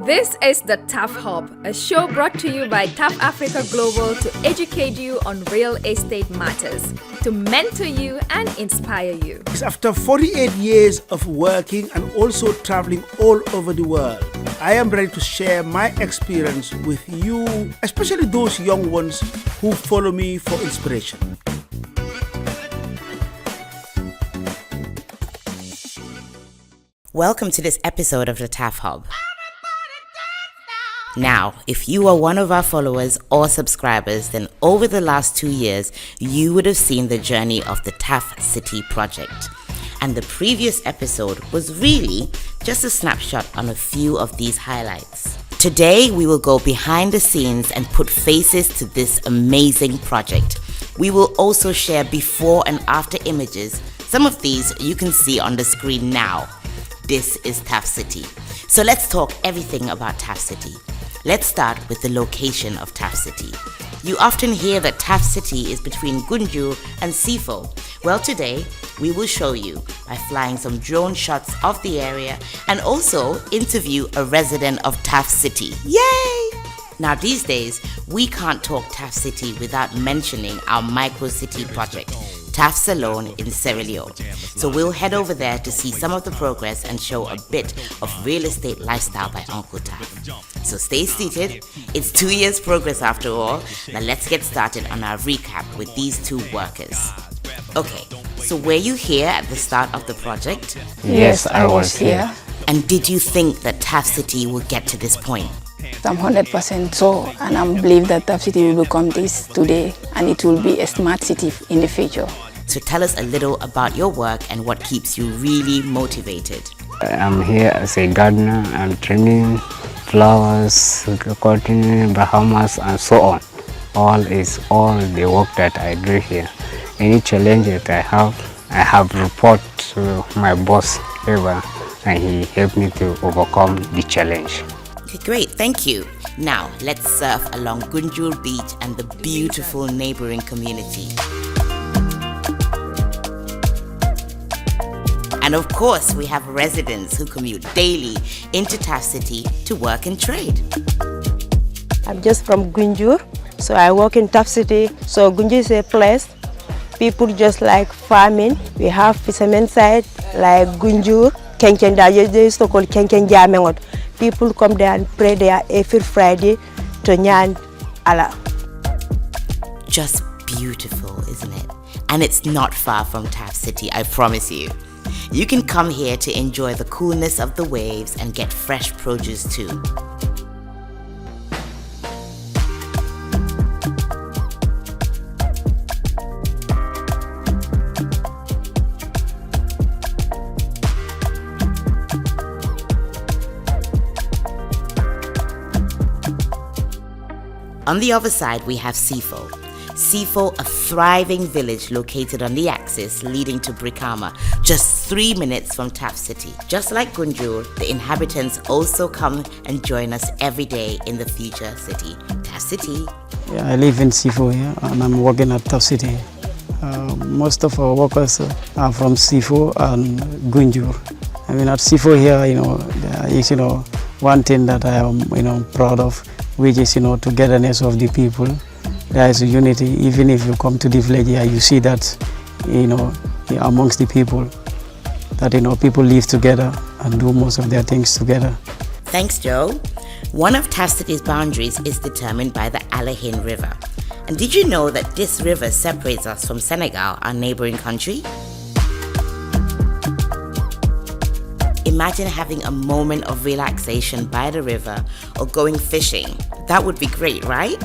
This is the TAF Hub, a show brought to you by TAF Africa Global to educate you on real estate matters, to mentor you and inspire you. After 48 years of working and also traveling all over the world, I am ready to share my experience with you, especially those young ones who follow me for inspiration. Welcome to this episode of the TAF Hub. Now, if you are one of our followers or subscribers, then over the last 2 years, you would have seen the journey of the TAF City project. And the previous episode was really just a snapshot on a few of these highlights. Today, we will go behind the scenes and put faces to this amazing project. We will also share before and after images. Some of these you can see on the screen now. This is TAF City. So let's talk everything about TAF City. Let's start with the location of TAF City. You often hear that TAF City is between Gunjur and Sifo. Well, today we will show you by flying some drone shots of the area and also interview a resident of TAF City. Yay! Now these days, we can't talk TAF City without mentioning our micro city project, TAF Salone in Leone. So we'll head over there to see some of the progress and show a bit of real estate lifestyle by Uncle Taff. So stay seated. It's 2 years progress after all. Now let's get started on our recap with these two workers. Okay, so were you here at the start of the project? Yes, I was here. And did you think that TAF City would get to this point? I'm 100% so, and I believe that TAF City will become this today, and it will be a smart city in the future. So tell us a little about your work and what keeps you really motivated. I'm here as a gardener. I'm trimming flowers, cutting Bahamas, and so on. All the work that I do here. Any challenge that I have report to my boss ever, and he helped me to overcome the challenge. Okay, great, thank you. Now let's surf along Gunjur Beach and the beautiful neighboring community. And of course, we have residents who commute daily into TAF City to work and trade. I'm just from Gunjur, so I work in TAF City. So Gunjur is a place people just like farming. We have fishermen side like Gunjur, Kenken, they used to call Kenken Jamengot. People come there and pray there every Friday to Nyan Allah. Just beautiful, isn't it? And it's not far from TAF City, I promise you. You can come here to enjoy the coolness of the waves and get fresh produce too. On the other side, we have Sifo. Sifo, a thriving village located on the axis leading to Brikama, just 3 minutes from TAF City. Just like Gunjur, the inhabitants also come and join us every day in the future city, TAF City. Yeah, I live in Sifo here and I'm working at TAF City. Most of our workers are from Sifo and Gunjur. I mean, at Sifo here, there is, one thing that I am, proud of, which is, togetherness of the people. There is a unity. Even if you come to the village here, you see that, amongst the people, that, people live together and do most of their things together. Thanks, Joe. One of TAF City's boundaries is determined by the Alahin River. And did you know that this river separates us from Senegal, our neighboring country? Imagine having a moment of relaxation by the river or going fishing. That would be great, right?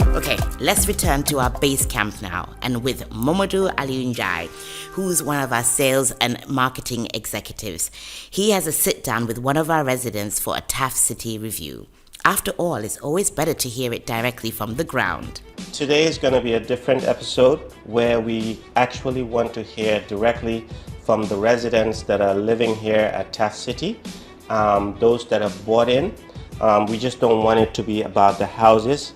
Okay, let's return to our base camp now and with Momodu Aliunjai, who's one of our sales and marketing executives. He has a sit down with one of our residents for a TAF City review. After all, it's always better to hear it directly from the ground. Today is going to be a different episode where we actually want to hear directly from the residents that are living here at TAF City, those that have bought in. We just don't want it to be about the houses.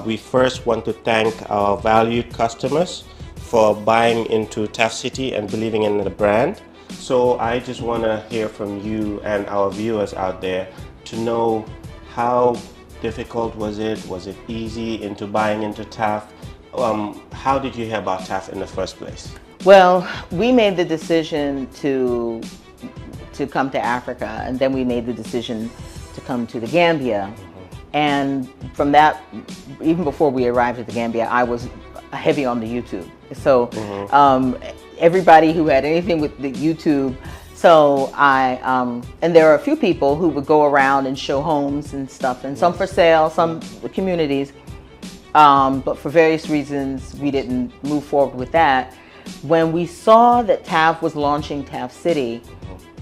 We first want to thank our valued customers for buying into TAF City and believing in the brand. So I just want to hear from you and our viewers out there to know how difficult was it? Was it easy into buying into TAF? How did you hear about TAF in the first place? Well, we made the decision to come to Africa, and then we made the decision to come to the Gambia. And from that, even before we arrived at the Gambia, I was heavy on the YouTube. So everybody who had anything with the YouTube, so and there are a few people who would go around and show homes and stuff, and some for sale, some communities. But for various reasons, we didn't move forward with that. When we saw that TAF was launching TAF City,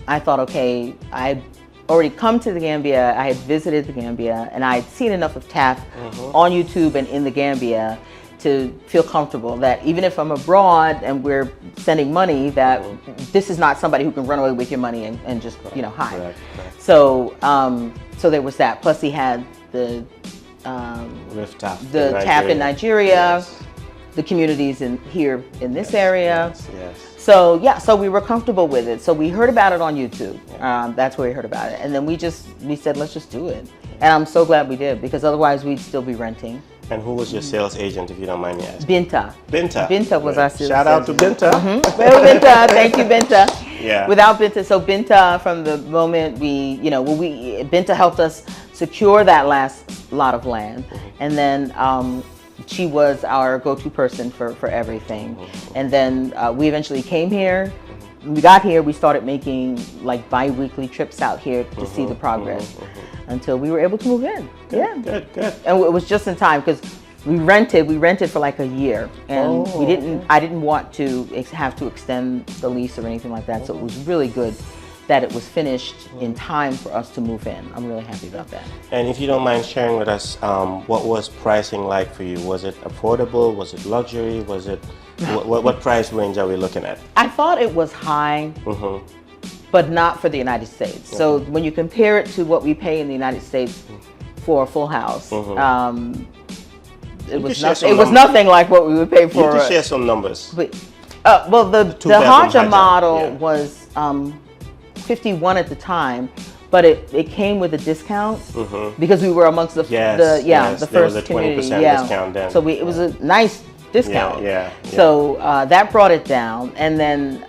I thought, okay, I'd already come to the Gambia, I had visited the Gambia, and I had seen enough of TAF on YouTube and in the Gambia to feel comfortable that even if I'm abroad and we're sending money, that this is not somebody who can run away with your money and just, you know, hide. Right. So, so there was that. Plus he had the TAF in Nigeria, yes. the communities here in this area. Yes. So yeah, so we were comfortable with it. So we heard about it on YouTube. That's where we heard about it. And then we said, let's just do it. And I'm so glad we did, because otherwise we'd still be renting. And who was your sales agent, if you don't mind me asking? Binta. Binta Was our sales Shout out to Binta. Well, Binta, thank you, Binta. Yeah. Without Binta, so Binta, from the moment Binta helped us secure that last lot of land. And then she was our go-to person for everything. And then we eventually came here. When we got here, we started making like bi-weekly trips out here to see the progress until we were able to move in. Good. And it was just in time, because we rented for like a year, and I didn't want to have to extend the lease or anything like that. So it was really good that it was finished in time for us to move in. I'm really happy about that. And if you don't mind sharing with us, what was pricing like for you? Was it affordable? Was it luxury? Was it what price range are we looking at? I thought it was high, but not for the United States. So when you compare it to what we pay in the United States for a full house, it was nothing like what we would pay for. You can share some numbers. Well, the Haja model was 51 at the time, but it came with a discount because we were amongst the first there was a 20% community. discount then. So it was a nice discount. Yeah. So that brought it down, and then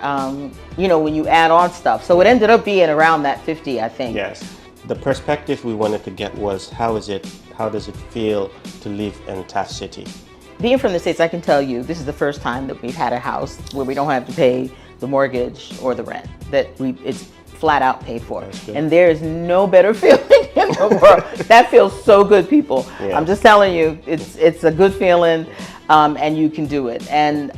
when you add on stuff, so it ended up being around that 50, I think. Yes. The perspective we wanted to get was how does it feel to live in TAF City? Being from the States, I can tell you this is the first time that we've had a house where we don't have to pay the mortgage or the rent. It's flat out paid for. And there's no better feeling in the world. That feels so good, people. Yeah. I'm just telling you, it's a good feeling, and you can do it. And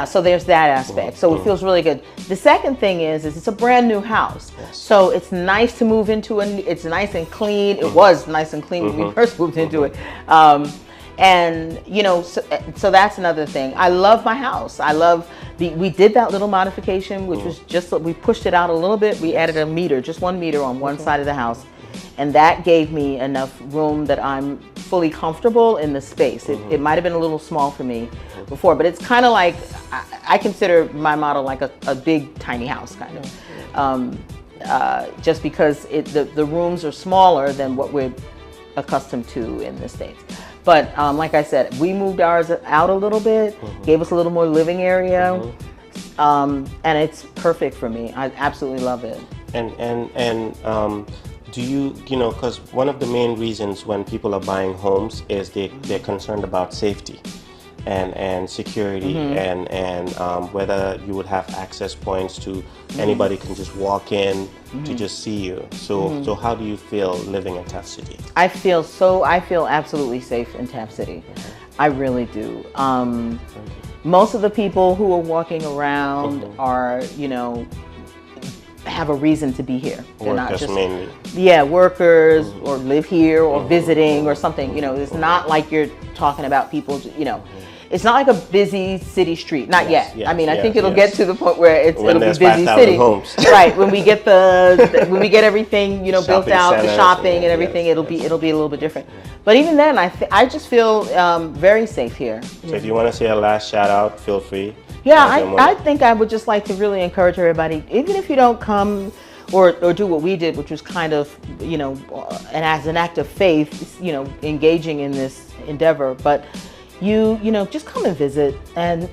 so there's that aspect. So it feels really good. The second thing is it's a brand new house. Yes. So it's nice to move into it's nice and clean. It was nice and clean when we first moved into it. And so that's another thing. I love my house. We did that little modification, which was just, we pushed it out a little bit. We added just 1 meter on one side of the house. And that gave me enough room that I'm fully comfortable in the space. It might have been a little small for me before, but it's kind of like, I consider my model like a big tiny house kind of. Just because the rooms are smaller than what we're accustomed to in the States. But like I said, we moved ours out a little bit, gave us a little more living area, and it's perfect for me. I absolutely love it. And do you because one of the main reasons when people are buying homes is they're concerned about safety and security and whether you would have access points to anybody can just walk in to just see you. So how do you feel living in TAF City? I feel absolutely safe in TAF City. I really do. Most of the people who are walking around are, have a reason to be here. They're not just mainly. Workers or live here or visiting or something. It's not like you're talking about people, It's not like a busy city street, not yet. I mean, I think it'll get to the point where it'll be busy city. Homes. Right, when we get everything, built out, the shopping and everything, it'll be a little bit different. But even then, I just feel very safe here. So if you want to say a last shout out, feel free. Yeah, I think I would just like to really encourage everybody, even if you don't come or do what we did, which was kind of, you know, as an act of faith, you know, engaging in this endeavor, but you know, just come and visit, and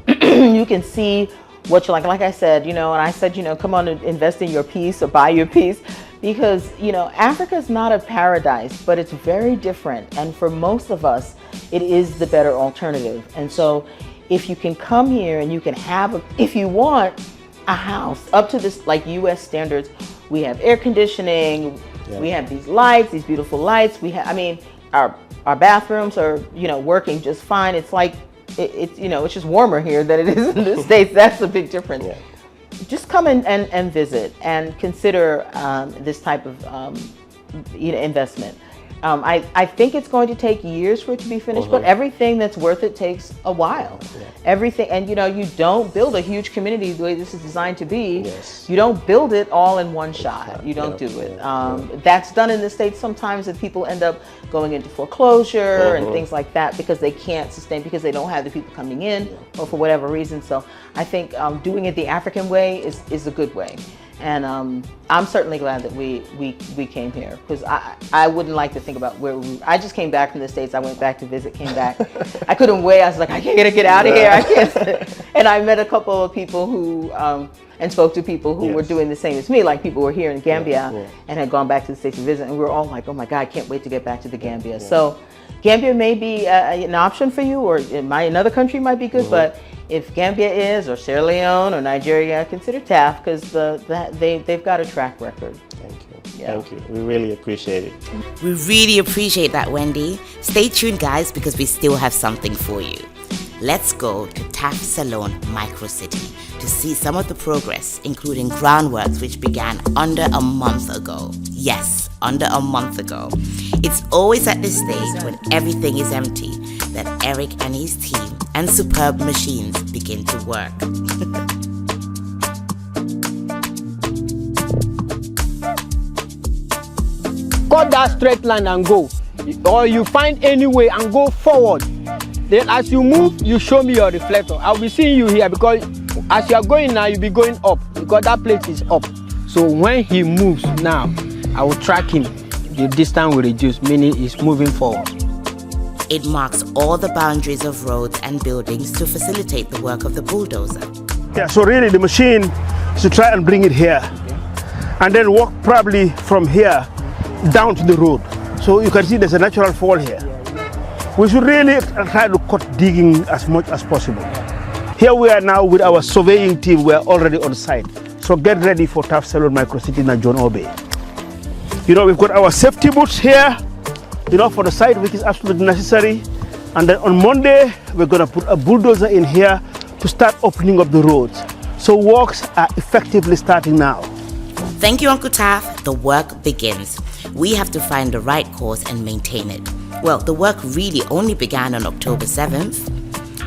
you can see what you like. Like I said, you know, and I said, you know, come on and invest in your piece or buy your piece, because, you know, Africa is not a paradise, but it's very different. And for most of us, it is the better alternative. And so if you can come here and you can have, if you want a house up to this, like US standards, we have air conditioning, we have these lights, these beautiful lights. We have, I mean, our bathrooms are, you know, working just fine. It's like, it's, you know, it's just warmer here than it is in the States. That's a big difference. Yeah. Just come and visit and consider this type of you know, investment. I think it's going to take years for it to be finished, but everything that's worth it takes a while. Yeah. Everything, and you know, you don't build a huge community the way this is designed to be. Yes. You don't build it all in one shot. You don't do it. That's done in the States sometimes, and people end up going into foreclosure and things like that because they can't sustain, because they don't have the people coming in or for whatever reason. So I think doing it the African way is a good way. And I'm certainly glad that we came here, because I wouldn't like to think about where I just came back from the States. I went back to visit, came back. I couldn't wait. I was like, I can't get out of here. I can't. And I met a couple of people who, and spoke to people who were doing the same as me, like people who were here in Gambia and had gone back to the States to visit. And we were all like, oh my God, I can't wait to get back to the Gambia. So Gambia may be an option for you, or another country might be good, but if Gambia is, or Sierra Leone or Nigeria, consider TAF, because they've got a track record. Thank you. Yeah. Thank you. We really appreciate it. We really appreciate that, Wendy. Stay tuned, guys, because we still have something for you. Let's go to TAF Salone Micro City to see some of the progress, including groundworks which began under a month ago. Yes, under a month ago. It's always at this stage, when everything is empty, that Eric and his team and superb machines begin to work. Cut that straight line and go, or you find any way and go forward. Then as you move, you show me your reflector. I'll be seeing you here, because as you are going now, you'll be going up, because that place is up. So when he moves now, I will track him. The distance will reduce, meaning he's moving forward. It marks all the boundaries of roads and buildings to facilitate the work of the bulldozer. Yeah, so really the machine is to try and bring it here, and then walk probably from here down to the road. So you can see there's a natural fall here. We should really try to cut digging as much as possible. Here we are now with our surveying team. We are already on site. So get ready for TAF Salone Micro City in John Obey. You know, we've got our safety boots here, you know, for the site, which is absolutely necessary. And then on Monday, we're going to put a bulldozer in here to start opening up the roads. So works are effectively starting now. Thank you, Uncle Taff. The work begins. We have to find the right course and maintain it. Well, the work really only began on October 7th.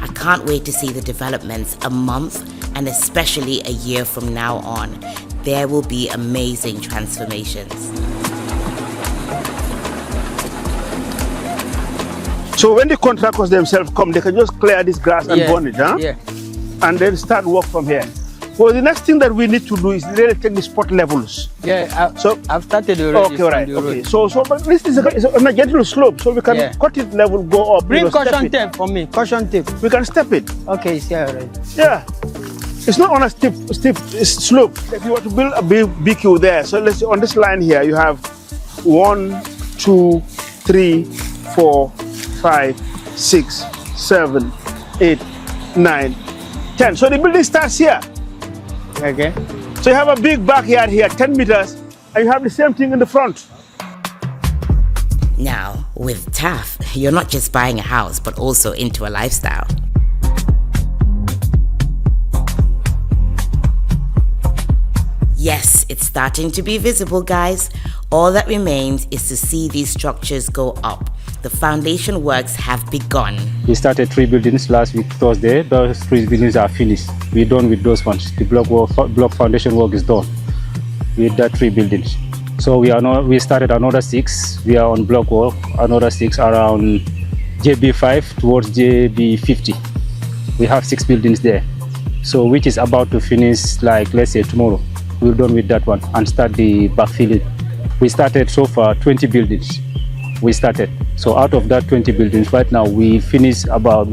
I can't wait to see the developments a month and especially a year from now on. There will be amazing transformations. So when the contractors themselves come, they can just clear this grass and burn it, huh? Yeah. And then start work from here. Well, the next thing that we need to do is really take the spot levels. Yeah, so I've started already. Okay, right. Okay. So but this is on a gentle slope, so we can cut it level, go up. Bring caution tape for me. Caution tape. We can step it. Okay, it's here already. Yeah. It's not on a steep slope. If you want to build a BQ there, so let's say on this line here, you have 1, 2, 3, 4, 5, 6, 7, 8, 9, 10. So the building starts here. Okay. So you have a big backyard here, 10 meters, and you have the same thing in the front. Now, with TAF, you're not just buying a house, but also into a lifestyle. Yes, it's starting to be visible, guys. All that remains is to see these structures go up. The foundation works have begun. We started 3 buildings last week, Thursday. Those 3 buildings are finished. We're done with those ones. The block foundation work is done with that 3 buildings. So we started another 6. We are on block work, another 6 around JB5 towards JB50. We have 6 buildings there. So which is about to finish, like let's say tomorrow. We're done with that one and start the backfilling. We started so far 20 buildings. We started. So out of that 20 buildings, right now we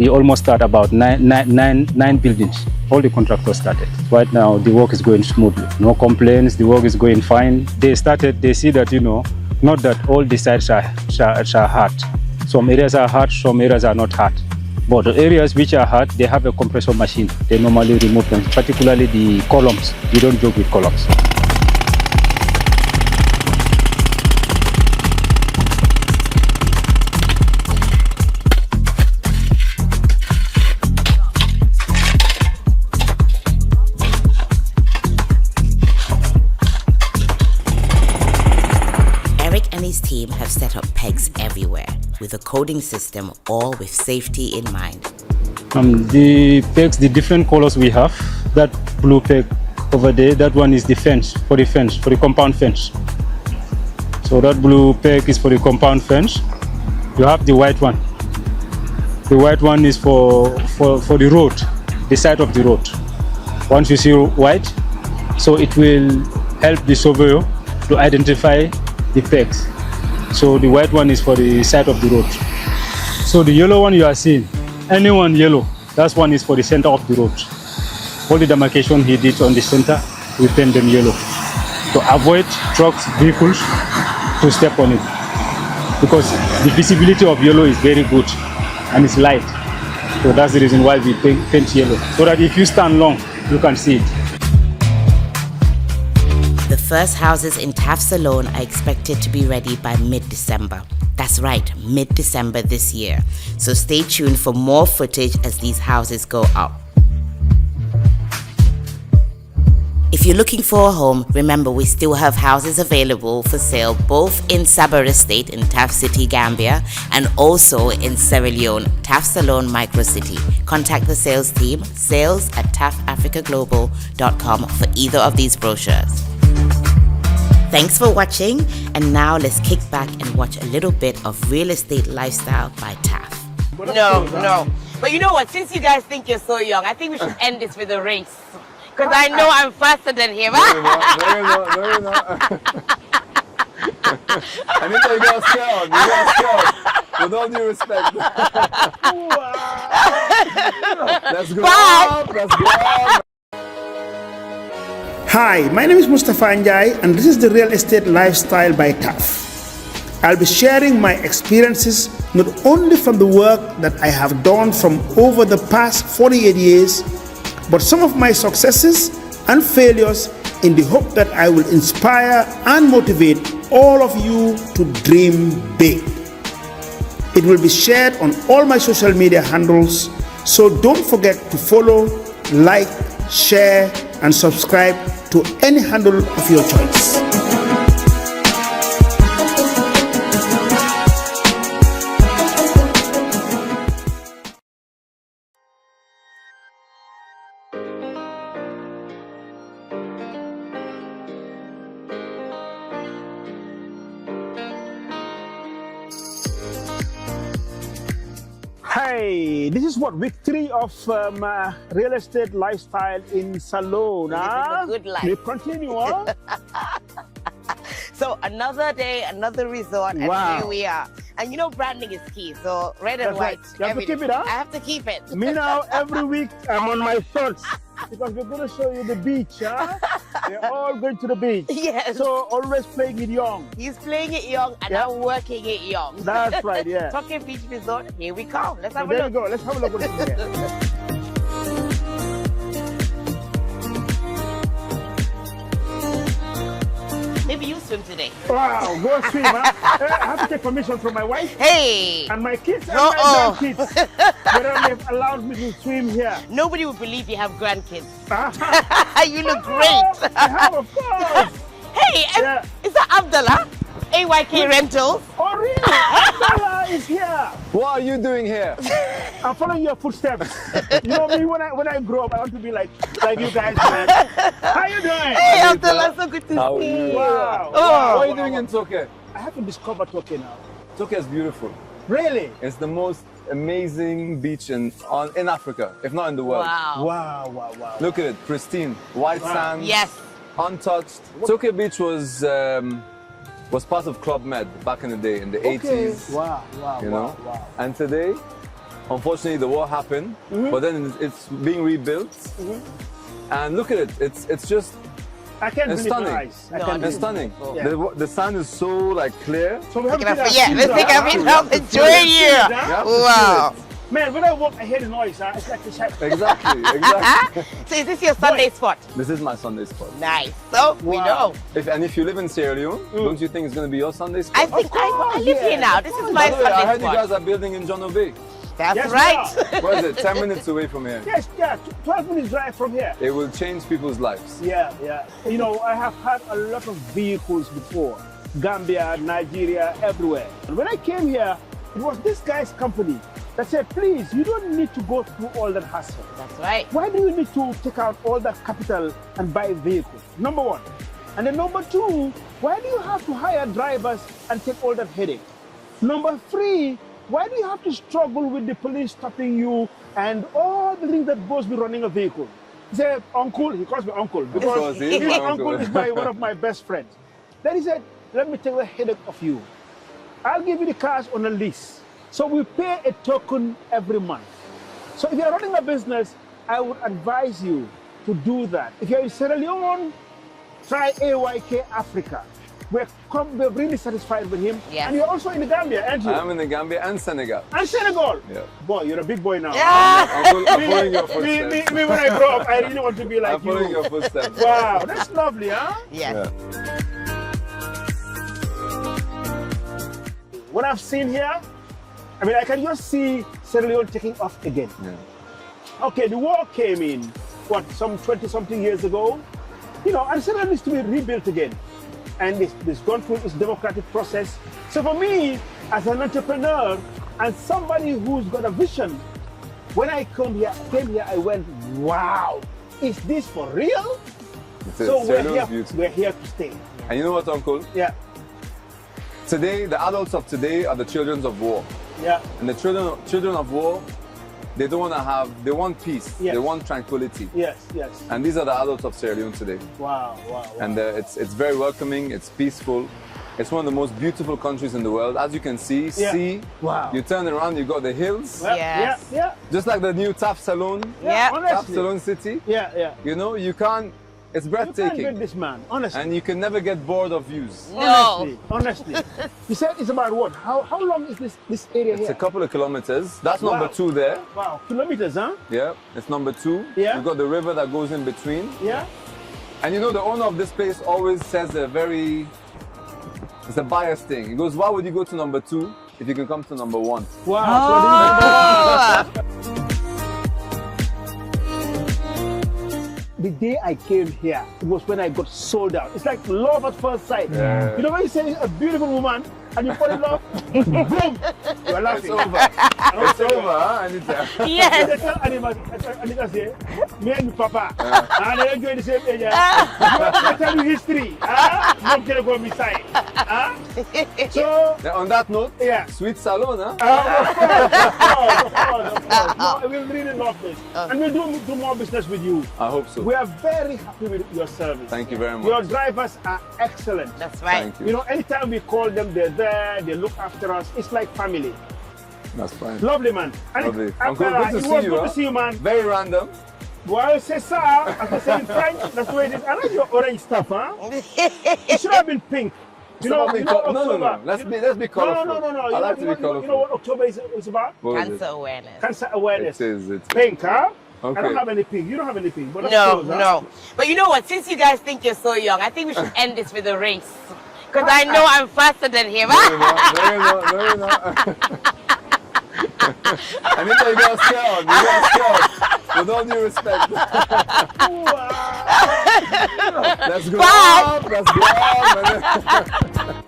almost start about nine buildings. All the contractors started. Right now the work is going smoothly. No complaints, the work is going fine. They see that, not that all the sites are hard. Some areas are hard, some areas are not hard. But the areas which are hard, they have a compressor machine. They normally remove them, particularly the columns. You don't joke with columns. His team have set up pegs everywhere with a coding system, all with safety in mind. The pegs, the different colors we have, that blue peg over there, that one is the fence, for the compound fence. So that blue peg is for the compound fence. You have the white one. The white one is for the road, the side of the road. Once you see white, so it will help the surveyor to identify the pegs. So the white one is for the side of the road. So the yellow one you are seeing, any one yellow, that one is for the center of the road. All the demarcation he did on the center, we paint them yellow to avoid trucks, vehicles to step on it. Because the visibility of yellow is very good and it's light. So that's the reason why we paint yellow, so that if you stand long, you can see it. The first houses in TAF Salone are expected to be ready by mid-December. That's right, mid-December this year. So stay tuned for more footage as these houses go up. If you're looking for a home, remember we still have houses available for sale both in Sabah Estate in TAF City, Gambia, and also in Sierra Leone, TAF Salone Micro City. Contact the sales team, sales@tafafricaglobal.com for either of these brochures. Thanks for watching, and now let's kick back and watch a little bit of real estate lifestyle by TAF. No. But you know what? Since you guys think you're so young, I think we should end this with a race. Because I know I'm faster than him. No, you're not. I need to go scout. With all due respect. Let's go up. Let's go up. Hi, my name is Mustafa Njai, and this is the Real Estate Lifestyle by TAF. I'll be sharing my experiences not only from the work that I have done from over the past 48 years, but some of my successes and failures in the hope that I will inspire and motivate all of you to dream big. It will be shared on all my social media handles, so don't forget to follow, like, share, and subscribe to any handle of your choice. Hey, this is week 3 of real estate lifestyle in Salone. Living the good life. We continue on. So another day, another resort, and here we are. And you know branding is key, so red and white. Right. You have to keep it, huh? I have to keep it. Me now, every week I'm on my shorts because we're going to show you the beach, huh? We're all going to the beach. Yes. So always playing it young. He's playing it young and I'm working it young. That's right, yeah. Talking Beach Resort, here we come. Let's have a There look. you go. Let's have a look what is here. Maybe you swim today. Wow, go swim, huh? I have to take permission from my wife. Hey! And my kids and my grandkids. They have allowed me to swim here. Nobody would believe you have grandkids. You look I great. have, of course. Hey, is that Abdullah? AYK Rentals. Oh, really? Abdullah is here. What are you doing here? I'm following your footsteps. You know me, when I grow up, I want to be like you guys, man. How you doing? Hey, Abdullah, so good to see you. Wow. What are you doing in Turkey? I haven't discovered Turkey now. Turkey is beautiful. Really? It's the most amazing beach in Africa, if not in the world. Wow. Wow, wow, wow. Look at it, pristine, white sand, Yes. untouched. Tokyo Beach was part of Club Med back in the day, in the 80s. Wow, wow, You wow, know, wow. and today, unfortunately, the war happened, but then it's being rebuilt. And look at it, it's just. I can't It's believe my stunning. eyes. I can't It's believe stunning. it. The sun is so like clear. So we have Let's to take a bit of the joy here. You have to Wow. feel Man, when I walk, I hear the noise. Huh? It's like the shack. it. Exactly. So is this your Sunday spot? This is my Sunday spot. Nice. So we know. If you live in Sierra Leone, don't you think it's going to be your Sunday spot? I think I live here now. This is my By the way, I Sunday heard you spot. guys are building in John Obey. That's Yes, we right. What is it? 10 minutes away from here. Yes, yeah, 12 minutes drive from here. It will change people's lives. Yeah, yeah. You know, I have had a lot of vehicles before. Gambia, Nigeria, everywhere. And when I came here, it was this guy's company that said, please, you don't need to go through all that hassle. That's right. Why do you need to take out all that capital and buy vehicles? Number one. And then number two, why do you have to hire drivers and take all that headache? Number three, why do you have to struggle with the police stopping you and all the things that goes with running a vehicle? He said, uncle, he calls me uncle because he is his my uncle uncle. is one of my best friends. Then he said, let me take the headache of you. I'll give you the cars on a lease. So we pay a token every month. So if you're running a business, I would advise you to do that. If you're in Sierra Leone, try AYK Africa. We're really satisfied with him. Yes. And you're also in the Gambia, aren't you? I'm in the Gambia and Senegal. And Senegal. Yeah. Boy, you're a big boy now. I'm following your footsteps. Me, when I grow up, I really want to be like I'm following you. your footsteps. Wow, that's lovely, huh? Yes. What I've seen here, I mean, I can just see Sierra Leone taking off again. Yeah. Okay, the war came in, what, some 20-something years ago? You know, and Sierra Leone needs to be rebuilt again. And it's gone through its democratic process. So for me, as an entrepreneur and somebody who's got a vision, when I came here, I went, wow, is this for real? So we're here to stay. And you know what, Uncle? Yeah. Today, the adults of today are the children of war. Yeah. And the children of war, they don't want to have, they want peace. Yes. They want tranquility. Yes, yes. And these are the adults of Sierra Leone today. Wow, wow, wow. And it's very welcoming, it's peaceful. It's one of the most beautiful countries in the world. As you can see, sea. Wow. You turn around, you got the hills. Well, Yes. Yeah. Just like the new TAF Salone. Yeah. TAF Honestly. Salone City. Yeah. You know, you can't, it's You can't breathtaking. beat this man, honestly. And you can never get bored of views. No. Honestly. You said it's about what? How long is this area It's here? a couple of kilometers. That's Wow. number 2 there. Wow, kilometers, huh? Yeah, it's number 2. Yeah. You've got the river that goes in between. Yeah. And you know, the owner of this place always says it's a biased thing. He goes, why would you go to number 2 if you can come to number 1? Wow. So the day I came here, it was when I got sold out. It's like love at first sight. Yeah. You know when you say a beautiful woman and you fall in love, boom, you're laughing. It's over. It's over, huh, Anita? Yes. They tell Anita say, me and Papa, and they enjoy the same age. I tell you history. Not gonna go beside. So, Now, on that note, yeah. Sweet Salone, huh? Of course. No, we really love this. And we'll do more business with you. I hope so. We are very happy with your service. Thank you very much. Your drivers are excellent. That's right. Thank you. You know, anytime we call them, they're there, they look after us. It's like family. That's fine. Lovely, man. And Lovely. and, Uncle, good to it see was you. good Huh? to see you, man. Very random. Well, c'est ça, as I say in French, that's the way it is. I like your orange stuff, huh? It should have been pink. No. October. Let's be colorful. No. I like to be colorful. You know what October is about? What is Cancer it? awareness. Cancer awareness. It is. It's Pink, huh? I Okay. don't have any pink. You don't have any pink. But that's No, close, huh? no. But you know what? Since you guys think you're so young, I think we should end this with a race. Because I know I'm faster than him. No, you're not. Anita, you got scared. With all due respect. Let's go up. Let's go up.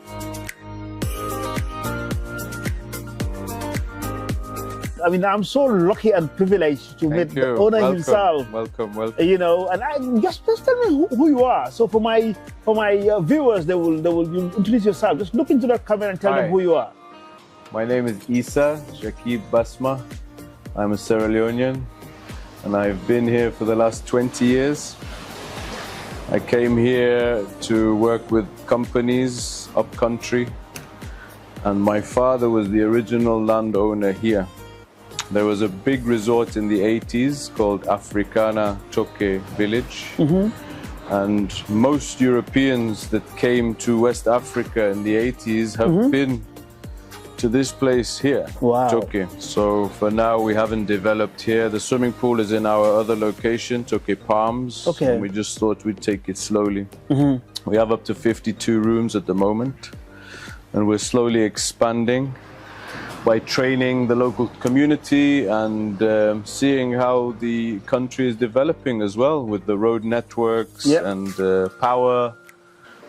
I mean, I'm so lucky and privileged to meet the owner himself. Welcome. You know, and I just tell me who you are. So for my viewers, they will you introduce yourself. Just look into that camera and tell them who you are. My name is Isa Shakib Basma. I'm a Sierra Leonean and I've been here for the last 20 years. I came here to work with companies up country, and my father was the original landowner here. There was a big resort in the 80s called Africana Choke Village. And most Europeans that came to West Africa in the 80s have been to this place here, Choke. So for now we haven't developed here. The swimming pool is in our other location, Choke Palms. And we just thought we'd take it slowly. We have up to 52 rooms at the moment, and we're slowly expanding by training the local community and seeing how the country is developing as well with the road networks and power.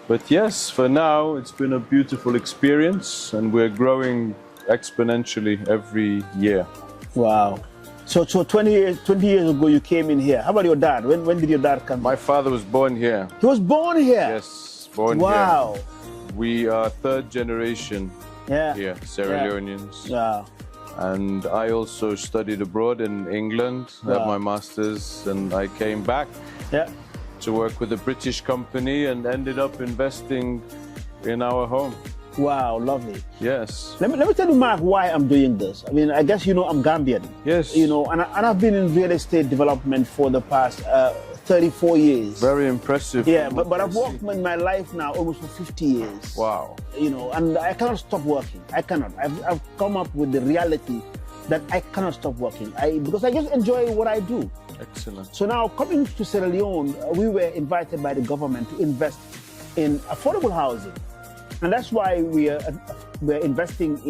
But yes, for now, it's been a beautiful experience and we're growing exponentially every year. Wow. So 20 years ago, you came in here. How about your dad? When did your dad come? My father was born here. He was born here? Yes, born here. Wow. We are third generation here, Sierra Leoneans. Yeah. And I also studied abroad in England, had my master's, and I came back to work with a British company and ended up investing in our home. Wow, lovely. Yes. Let me tell you, Mark, why I'm doing this. I mean, I guess you know I'm Gambian. Yes. You know, and I've been in real estate development for the past 34 years. Very impressive. Yeah, but I've worked in my life now almost for 50 years. Wow. You know, and I cannot stop working. I cannot. I've come up with the reality that I cannot stop working. Because I just enjoy what I do. Excellent. So now coming to Sierra Leone, we were invited by the government to invest in affordable housing. And that's why we're investing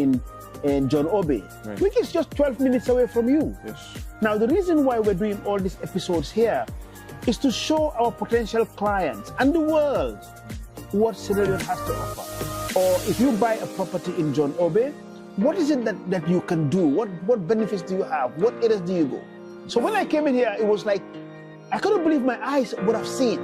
in John Obey, which is just 12 minutes away from you. Yes. Now, the reason why we're doing all these episodes here is to show our potential clients and the world what Sierra Leone has to offer. Or if you buy a property in John Obey, what is it that you can do? What benefits do you have? What areas do you go? So when I came in here, it was like, I couldn't believe my eyes what I've seen.